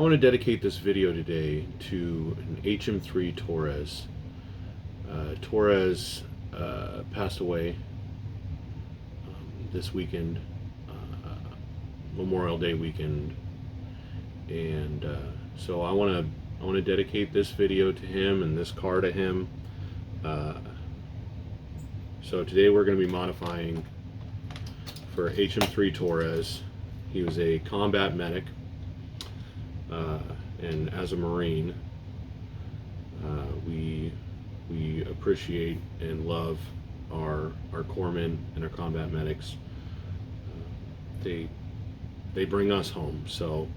I want to dedicate this video today to an HM3 Torres. Torres passed away this weekend, Memorial Day weekend, and so I want to dedicate this video to him and this car to him. So today we're going to be modifying for HM3 Torres. He was a combat medic. And as a Marine, we appreciate and love our corpsmen and our combat medics. They bring us home. So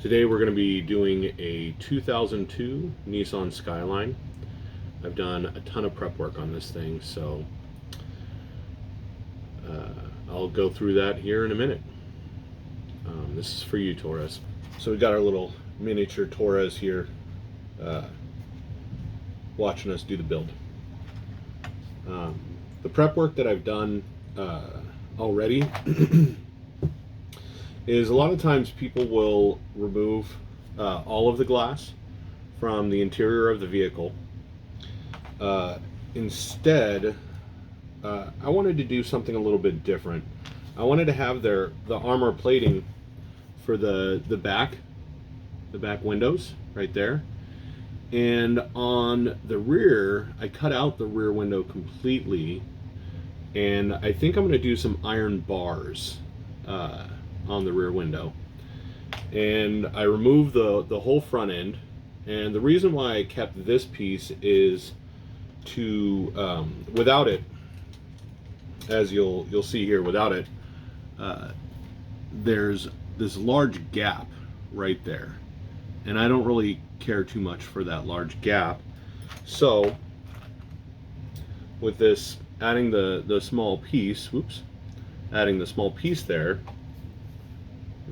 today we're going to be doing a 2002 Nissan Skyline. I've done a ton of prep work on this thing, so I'll go through that here in a minute. This is for you, Torres. So we got our little miniature Torres here watching us do the build. The prep work that I've done already is a lot of times people will remove all of the glass from the interior of the vehicle. Instead, I wanted to do something a little bit different. I wanted to have the armor plating for the back windows right there, and on the rear I cut out the rear window completely, and I think I'm going to do some iron bars on the rear window, and I removed the whole front end. And the reason why I kept this piece is to without it, as you'll see here, without it there's this large gap right there, and I don't really care too much for that large gap. So with this, adding the small piece, adding the small piece there,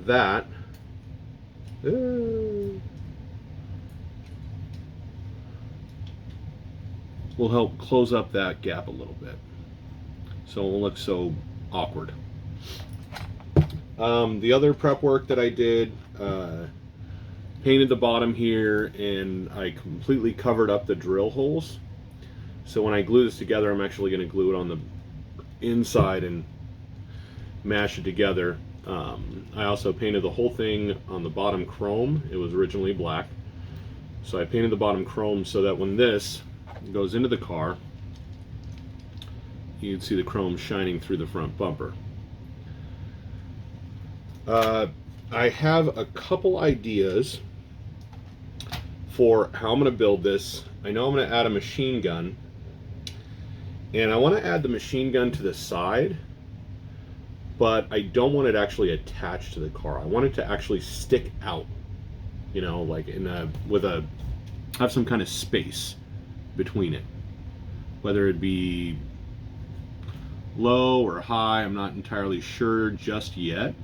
that will help close up that gap a little bit, so it won't look so awkward. The other prep work that I did, painted the bottom here, and I completely covered up the drill holes. So when I glue this together, I'm actually going to glue it on the inside and mash it together. I also painted the whole thing on the bottom chrome. It was originally black. So I painted the bottom chrome so that when this goes into the car, you can see the chrome shining through the front bumper. I have a couple ideas for how I'm going to build this. I know I'm going to add a machine gun, and I want to add the machine gun to the side, but I don't want it actually attached to the car. I want it to actually stick out, you know, like have some kind of space between it, whether it be low or high. I'm not entirely sure just yet,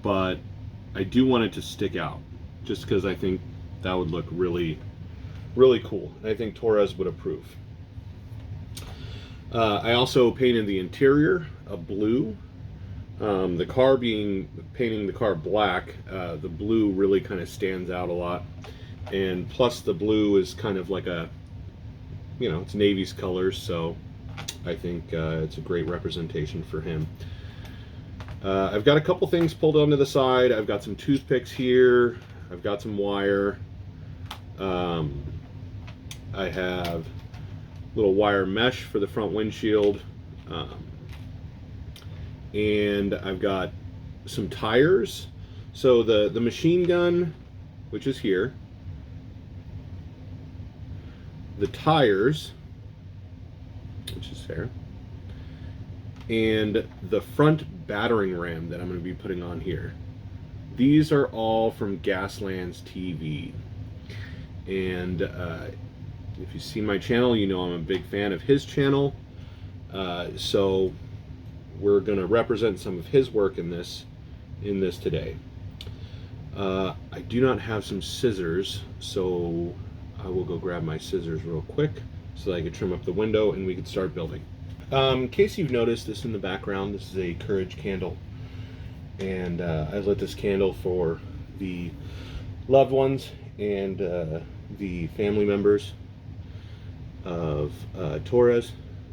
but I do want it to stick out, just because I think that would look really, really cool. And I think Torres would approve. I also painted the interior a blue. The car painting the car black, the blue really kind of stands out a lot. And plus the blue is kind of like a, you know, it's Navy's colors, so I think it's a great representation for him. I've got a couple things pulled onto the side. I've got some toothpicks here. I've got some wire. I have little wire mesh for the front windshield. And I've got some tires. So the machine gun, which is here, the tires, which is there, and the front battering ram that I'm going to be putting on here. These are all from Gaslands TV, and if you see my channel, you know I'm a big fan of his channel, so we're going to represent some of his work in this today. I do not have some scissors, so I will go grab my scissors real quick so that I can trim up the window and we can start building. In case you've noticed this in the background, this is a Courage candle And I lit this candle for the loved ones and the family members of Torres,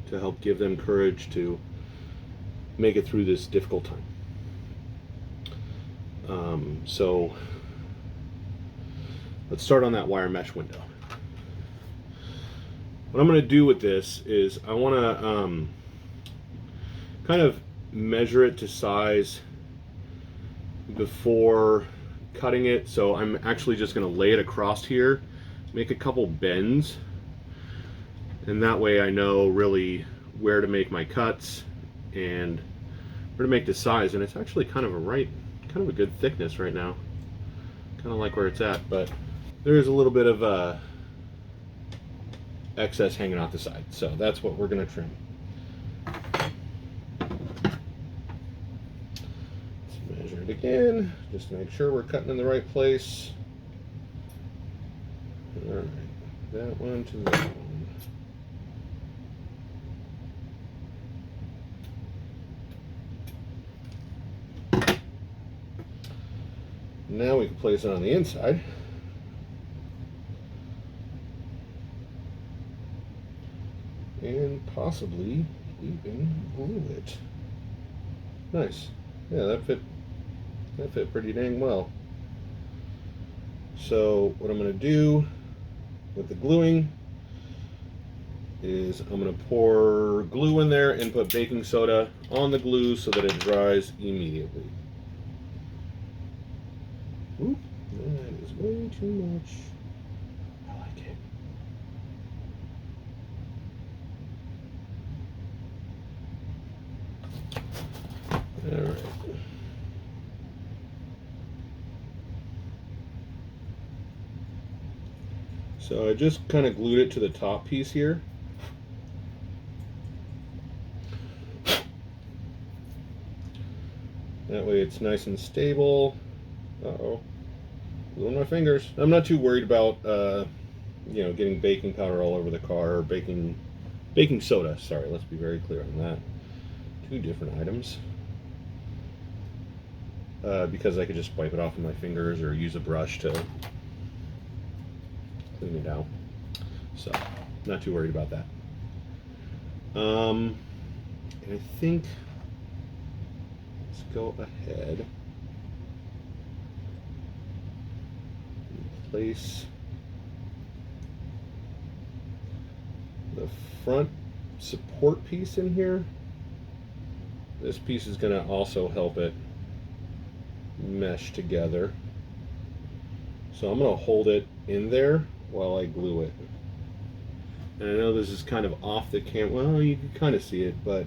to help give them courage to make it through this difficult time. So let's start on that wire mesh window. What I'm going to do with this is I want to kind of measure it to size before cutting it. So I'm actually just going to lay it across here, make a couple bends, and that way I know really where to make my cuts and where to make the size. And it's actually kind of a good thickness right now, kind of like where it's at, but there is a little bit of excess hanging off the side, so that's what we're going to trim. Let's measure it again just to make sure we're cutting in the right place. All right, that one to that one. Now we can place it on the inside. And possibly even glue it. Nice. Yeah, that fit pretty dang well. So what I'm going to do with the gluing is I'm going to pour glue in there and put baking soda on the glue so that it dries immediately. Oop, that is way too much. I like it. All right. So I just kind of glued it to the top piece here. That way it's nice and stable. Uh-oh, glue on my fingers. I'm not too worried about, getting baking powder all over the car, or baking soda. Sorry, let's be very clear on that. Two different items. Because I could just wipe it off with my fingers or use a brush to clean it out. So, not too worried about that. And I think, let's go ahead. Place the front support piece in here. This piece is going to also help it mesh together. So I'm going to hold it in there while I glue it. And I know this is kind of off the camera. Well, you can kind of see it, but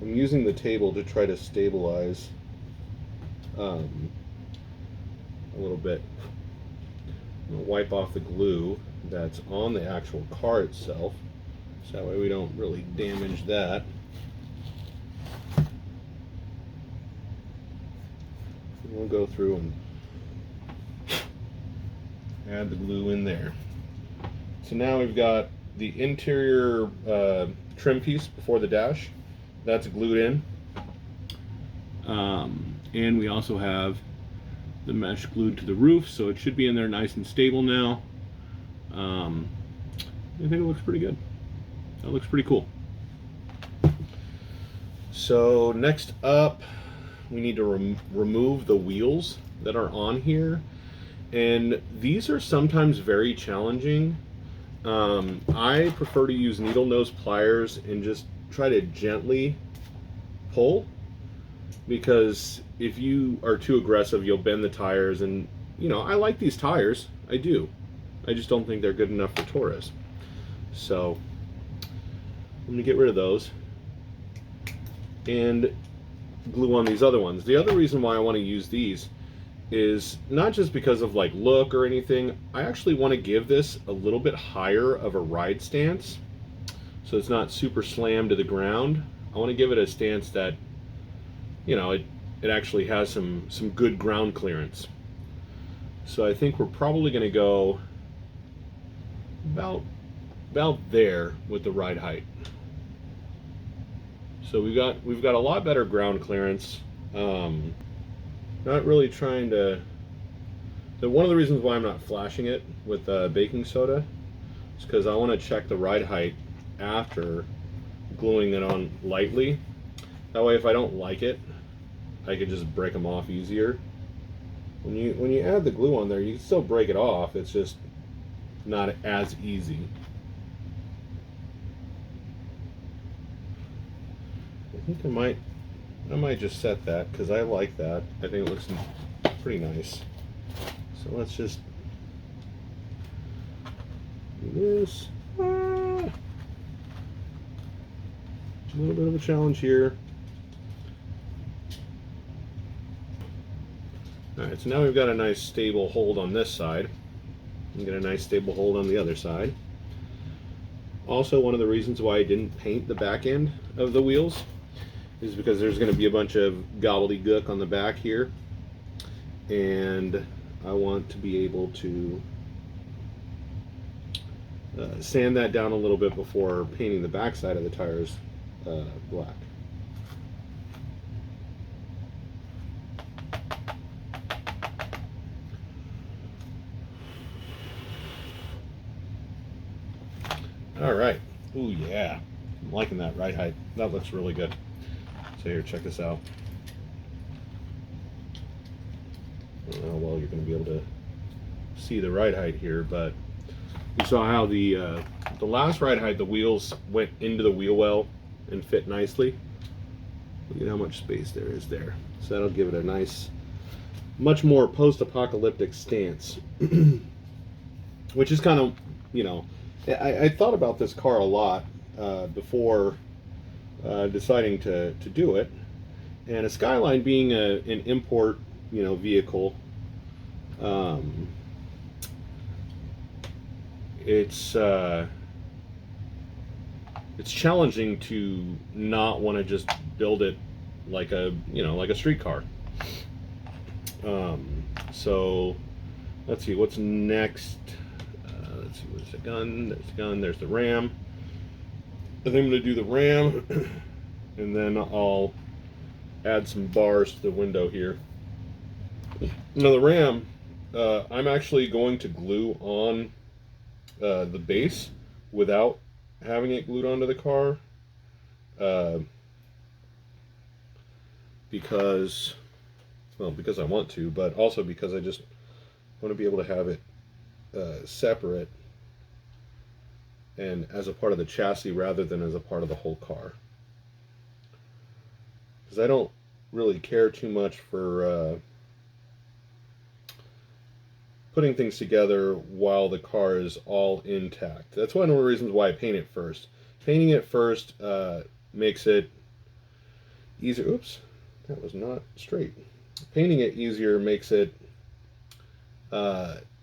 I'm using the table to try to stabilize a little bit. I'm going to wipe off the glue that's on the actual car itself, so that way we don't really damage that. And we'll go through and add the glue in there. So now we've got the interior trim piece before the dash. That's glued in. And we also have the mesh glued to the roof, so it should be in there nice and stable now. I think it looks pretty good. That looks pretty cool. So next up, we need to remove the wheels that are on here, and these are sometimes very challenging. I prefer to use needle nose pliers and just try to gently pull, because if you are too aggressive, you'll bend the tires. And I like these tires, I do. I just don't think they're good enough for Torres. So I'm gonna get rid of those and glue on these other ones. The other reason why I want to use these is not just because of like look or anything. I actually want to give this a little bit higher of a ride stance, so it's not super slammed to the ground. I want to give it a stance that it actually has some good ground clearance. So I think we're probably going to go about there with the ride height. So we've got a lot better ground clearance. Not really trying to. One of the reasons why I'm not flashing it with baking soda is because I want to check the ride height after gluing it on lightly. That way, if I don't like it, I could just break them off easier. When you add the glue on there, you can still break it off. It's just not as easy. I think I might just set that because I like that. I think it looks pretty nice. So let's just do this. A little bit of a challenge here. Alright, so now we've got a nice stable hold on this side. And get a nice stable hold on the other side. Also, one of the reasons why I didn't paint the back end of the wheels is because there's going to be a bunch of gobbledygook on the back here. And I want to be able to sand that down a little bit before painting the back side of the tires black. All right. Ooh, yeah. I'm liking that ride height. That looks really good. So here, check this out. I don't know how well you're going to be able to see the ride height here, but you saw how the last ride height, the wheels went into the wheel well and fit nicely. Look at how much space there is there. So that'll give it a nice, much more post-apocalyptic stance. Which is kind of, you know, I thought about this car a lot before deciding to do it. And a Skyline being an import, you know, vehicle, it's challenging to not want to just build it like a, you know, like a street car. So let's see what's next. Let's see, where's the gun? There's the gun. There's the ram. I think I'm going to do the ram, and then I'll add some bars to the window here. Now the ram, I'm actually going to glue on the base without having it glued onto the car, because I want to, but also because I just want to be able to have it separate and as a part of the chassis rather than as a part of the whole car. Because I don't really care too much for putting things together while the car is all intact. That's one of the reasons why I paint it first. Painting it first makes it easier. Oops, that was not straight. Painting it easier makes it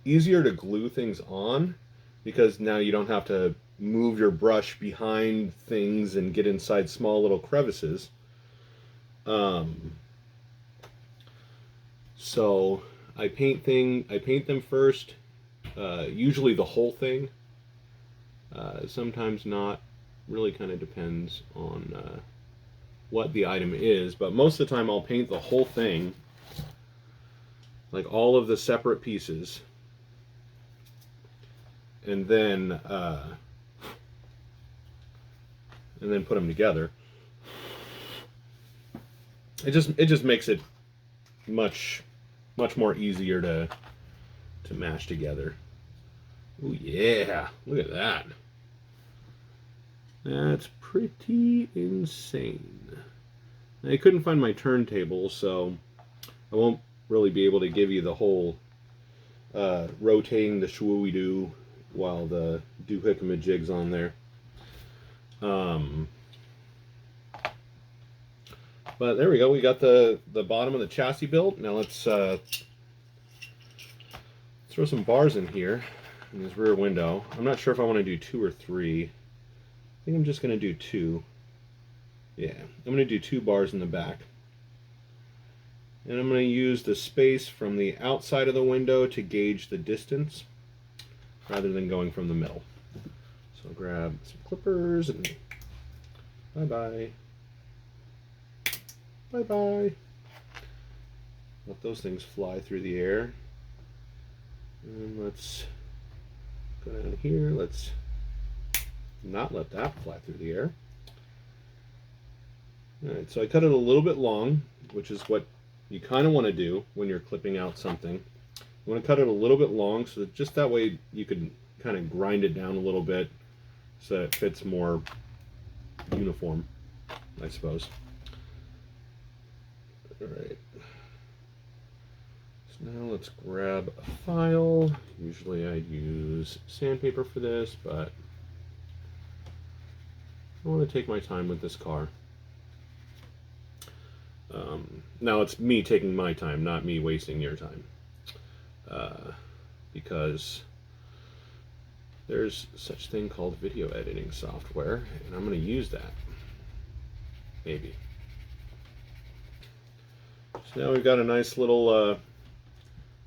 easier to glue things on, because now you don't have to move your brush behind things and get inside small little crevices. So I paint them first, usually the whole thing, sometimes not, really kind of depends on what the item is, but most of the time I'll paint the whole thing, like all of the separate pieces, and then put them together. It just makes it much more easier to mash together. Oh yeah, look at that. That's pretty insane. I couldn't find my turntable, so I won't really be able to give you the whole rotating the shwooey-doo while the doohickamajig's on there. But there we go. We got the bottom of the chassis built. Now let's throw some bars in here in this rear window. I'm not sure if I want to do 2 or 3. I think I'm just going to do 2. Yeah, I'm going to do 2 bars in the back. And I'm going to use the space from the outside of the window to gauge the distance rather than going from the middle. So I'll grab some clippers and bye-bye. Bye-bye. Let those things fly through the air. And let's go down here. Let's not let that fly through the air. Alright, so I cut it a little bit long, which is what you kind of want to do when you're clipping out something. You want to cut it a little bit long so that just that way you can kind of grind it down a little bit so that it fits more uniform, I suppose. Alright. So now let's grab a file. Usually I'd use sandpaper for this, but I want to take my time with this car. Now it's me taking my time, not me wasting your time. Because there's such thing called video editing software, and I'm going to use that. Maybe. So now we've got a nice little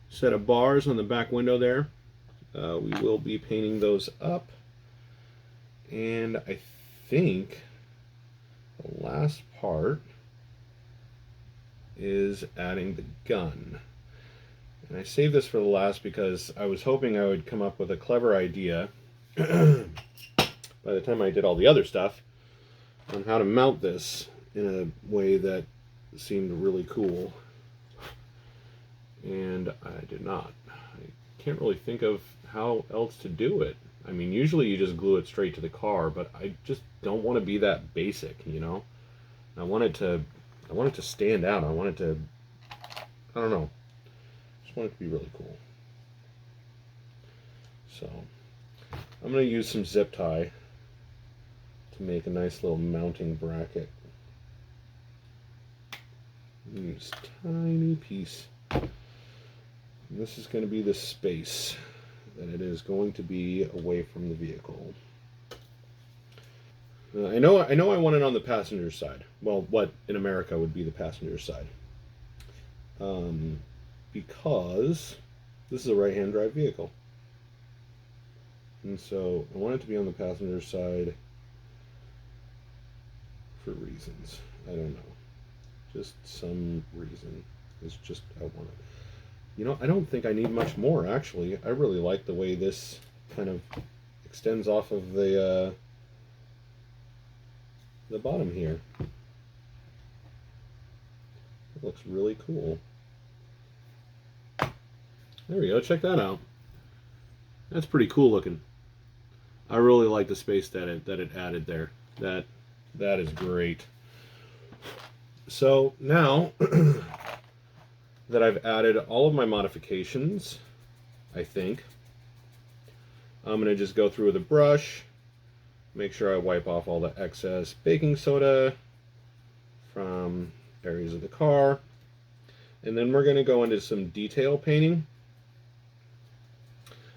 set of bars on the back window there. We will be painting those up. And I think the last part is adding the gun. And I saved this for the last because I was hoping I would come up with a clever idea by the time I did all the other stuff on how to mount this in a way that seemed really cool. And I did not. I can't really think of how else to do it. I mean, usually you just glue it straight to the car, but I just don't want to be that basic, you know? I want it to stand out. I want it to, I don't know. I just want it to be really cool. So, I'm going to use some zip tie to make a nice little mounting bracket. Use a tiny piece. And this is going to be the space that it is going to be away from the vehicle. I know I want it on the passenger side. Well, what in America would be the passenger side. Because this is a right-hand drive vehicle. And so I want it to be on the passenger side for reasons. I don't know. Just some reason. It's just I want it. You know, I don't think I need much more, actually. I really like the way this kind of extends off of the bottom here. It looks really cool. There we go, check that out. That's pretty cool looking. I really like the space that it added there. That is great. So now that I've added all of my modifications, I think I'm going to just go through with a brush, make sure I wipe off all the excess baking soda from areas of the car, and then we're going to go into some detail painting.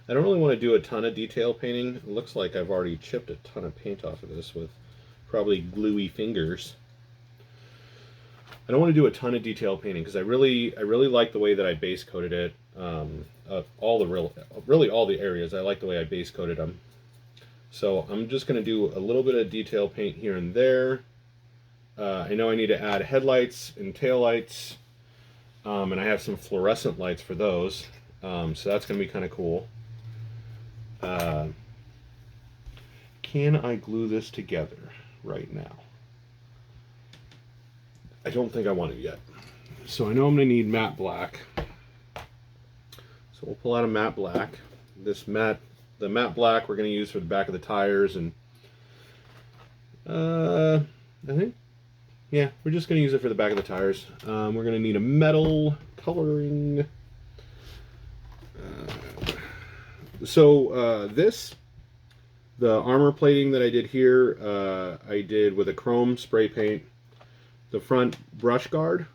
I don't really want to do a ton of detail painting. It looks like I've already chipped a ton of paint off of this with probably gluey fingers. I don't want to do a ton of detail painting because I really like the way that I base coated it. Really all the areas, I like the way I base coated them. So I'm just going to do a little bit of detail paint here and there. I know I need to add headlights and taillights, and I have some fluorescent lights for those. So that's going to be kind of cool. Can I glue this together right now? I don't think I want it yet. So I know I'm going to need matte black. So we'll pull out a matte black. The matte black we're going to use for the back of the tires, and I think, yeah, we're just going to use it for the back of the tires. We're going to need a metal coloring. The armor plating that I did here, I did with a chrome spray paint. The front brush guard,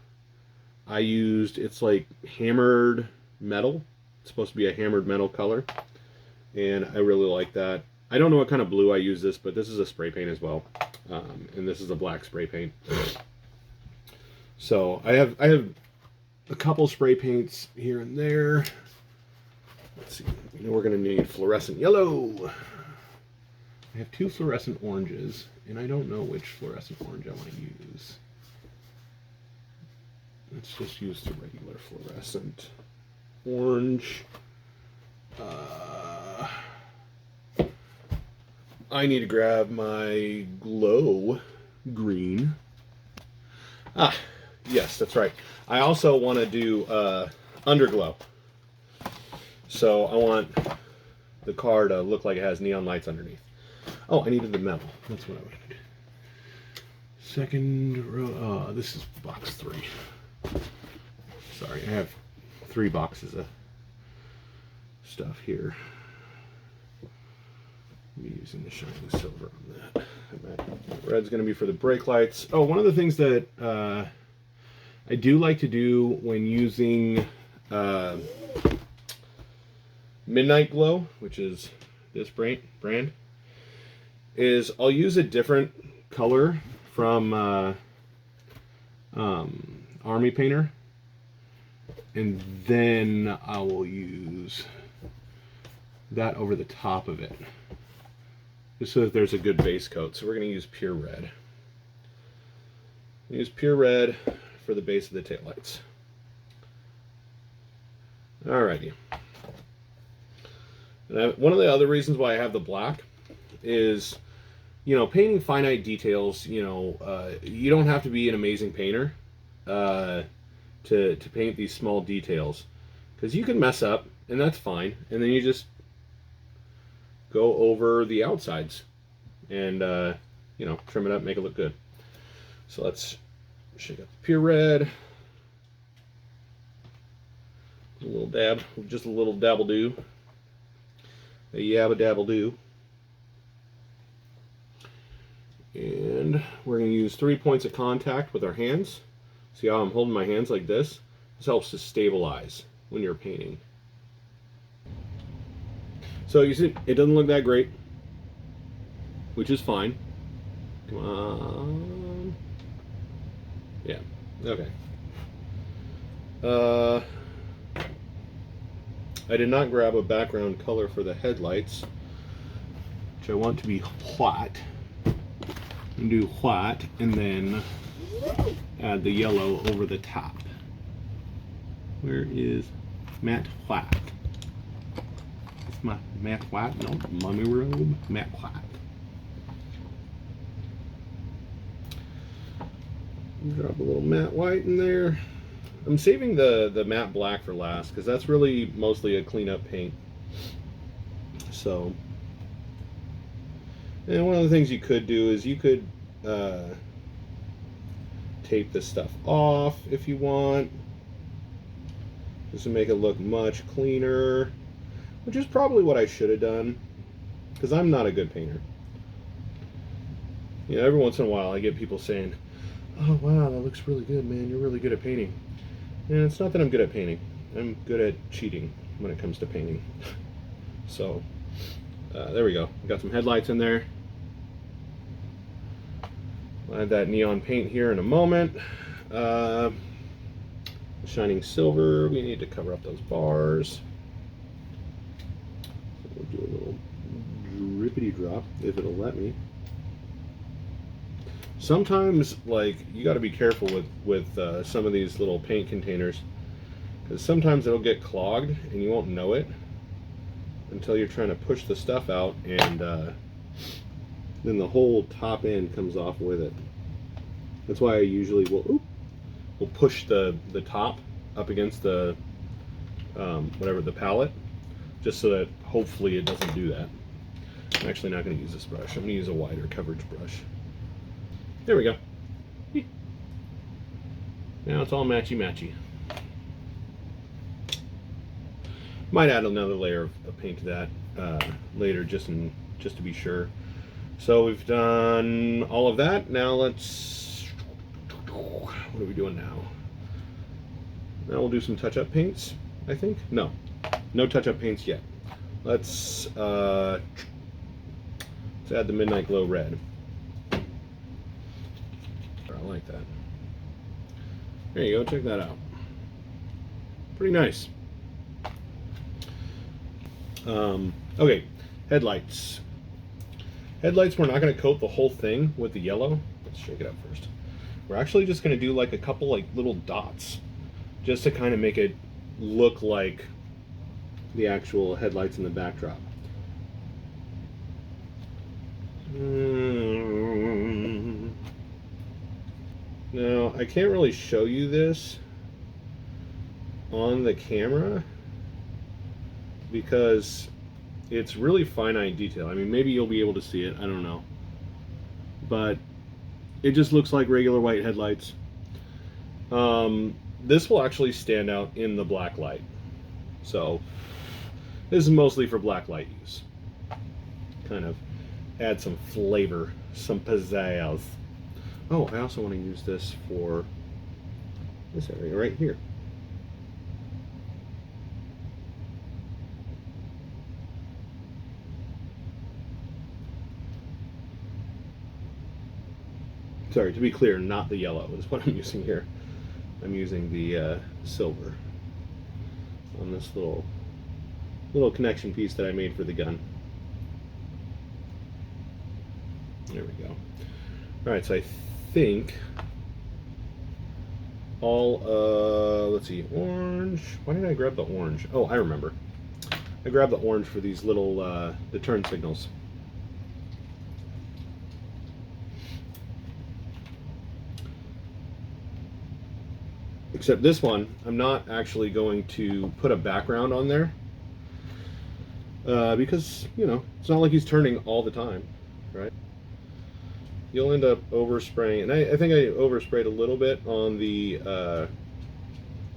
I used, it's like hammered metal. It's supposed to be a hammered metal color, and I really like that. I don't know what kind of blue I use this, but this is a spray paint as well, and this is a black spray paint. So I have a couple spray paints here and there. Let's see, you know, we're going to need fluorescent yellow. I have two fluorescent oranges, and I don't know which fluorescent orange I want to use. let's just use the regular fluorescent orange. I need to grab my glow green. Ah, yes, that's right. I also want to do underglow. So I want the car to look like it has neon lights underneath. Oh, I needed the metal. That's what I wanted. Second row. This is box 3. Sorry, I have 3 boxes of stuff here. I'll be using the shining silver on that. Red's going to be for the brake lights. Oh, one of the things that I do like to do when using Midnight Glow, which is this brand, is I'll use a different color from Army Painter, and then I will use that over the top of it, just so that there's a good base coat. So we're going to use pure red. Use pure red for the base of the taillights. Alrighty. One of the other reasons why I have the black is, you know, painting finite details, you know, you don't have to be an amazing painter to paint these small details, because you can mess up, and that's fine, and then you just go over the outsides and, you know, trim it up, make it look good. So let's shake up the pure red. A little dab, just a little dabble do. A yabba dabble do. And we're going to use 3 points of contact with our hands. See how I'm holding my hands like this? This helps to stabilize when you're painting. So you see, it doesn't look that great, which is fine. Come on. Yeah, okay. I did not grab a background color for the headlights, which I want to be white. And do white, and then add the yellow over the top. Where is matte white? It's my matte white, no, mummy robe, matte white. Drop a little matte white in there. I'm saving the matte black for last, because that's really mostly a cleanup paint. So, and one of the things you could do is you could tape this stuff off if you want, just to make it look much cleaner, which is probably what I should have done, because I'm not a good painter. You know, every once in a while I get people saying, "Oh wow, that looks really good, man, you're really good at painting." And it's not that I'm good at painting. I'm good at cheating when it comes to painting. So, there we go. Got some headlights in there. I'll add that neon paint here in a moment. Shining silver, we need to cover up those bars. So we'll do a little drippity drop, if it'll let me. Sometimes, like, you got to be careful with some of these little paint containers, because sometimes it'll get clogged and you won't know it until you're trying to push the stuff out, and then the whole top end comes off with it. That's why I usually will push the top up against the whatever, the palette, just so that hopefully it doesn't do that. I'm actually not going to use this brush. I'm going to use a wider coverage brush. There we go. Now it's all matchy-matchy. Might add another layer of paint to that later, just to be sure. So we've done all of that. Now let's... What are we doing now? Now we'll do some touch-up paints, I think. No touch-up paints yet. Let's add the Midnight Glow red. I like that. There you go, check that out. Pretty nice. Okay, headlights. Headlights, we're not going to coat the whole thing with the yellow. Let's shake it up first. we're actually just going to do like a couple like little dots just to kind of make it look like the actual headlights in the backdrop. Now, I can't really show you this on the camera because it's really finite detail. I mean, maybe you'll be able to see it, I don't know. But it just looks like regular white headlights. This will actually stand out in the black light. So, this is mostly for black light use. Kind of add some flavor, some pizzazz. Oh, I also want to use this for this area right here. Sorry, to be clear, not the yellow is what I'm using here. I'm using the silver on this little connection piece that I made for the gun. There we go. All right, so I think all, let's see, orange. Why did I grab the orange? Oh, I remember. I grabbed the orange for these little, the turn signals. Except this one, I'm not actually going to put a background on there because, you know, it's not like he's turning all the time, right? You'll end up overspraying, and I think I oversprayed a little bit on the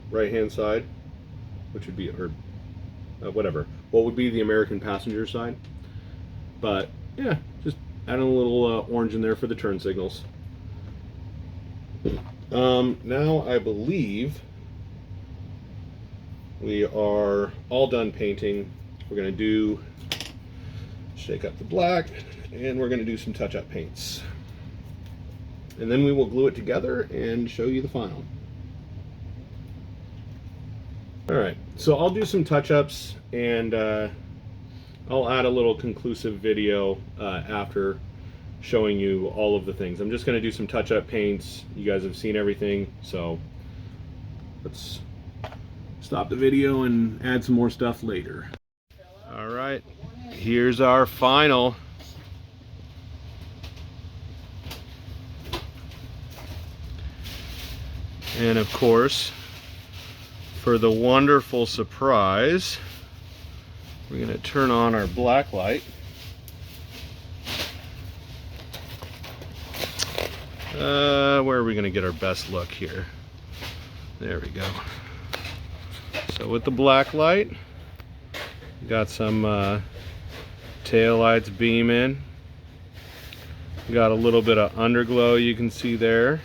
right-hand side, which would be, or whatever, what would be the American passenger side. But yeah, just adding a little orange in there for the turn signals. Now I believe we are all done painting. We're going to shake up the black, and we're going to do some touch-up paints. And then we will glue it together and show you the final. Alright, so I'll do some touch-ups, and I'll add a little conclusive video after showing you all of the things. I'm just going to do some touch-up paints. You guys have seen everything, so let's stop the video and add some more stuff later. Alright, here's our final. And of course, for the wonderful surprise, we're going to turn on our black light. Where are we going to get our best look here? There we go. So with the black light, got some tail lights beaming. Got a little bit of underglow you can see there.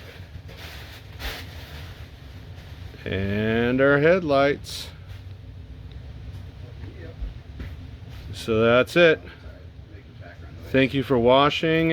And our headlights. So that's it. Thank you for watching,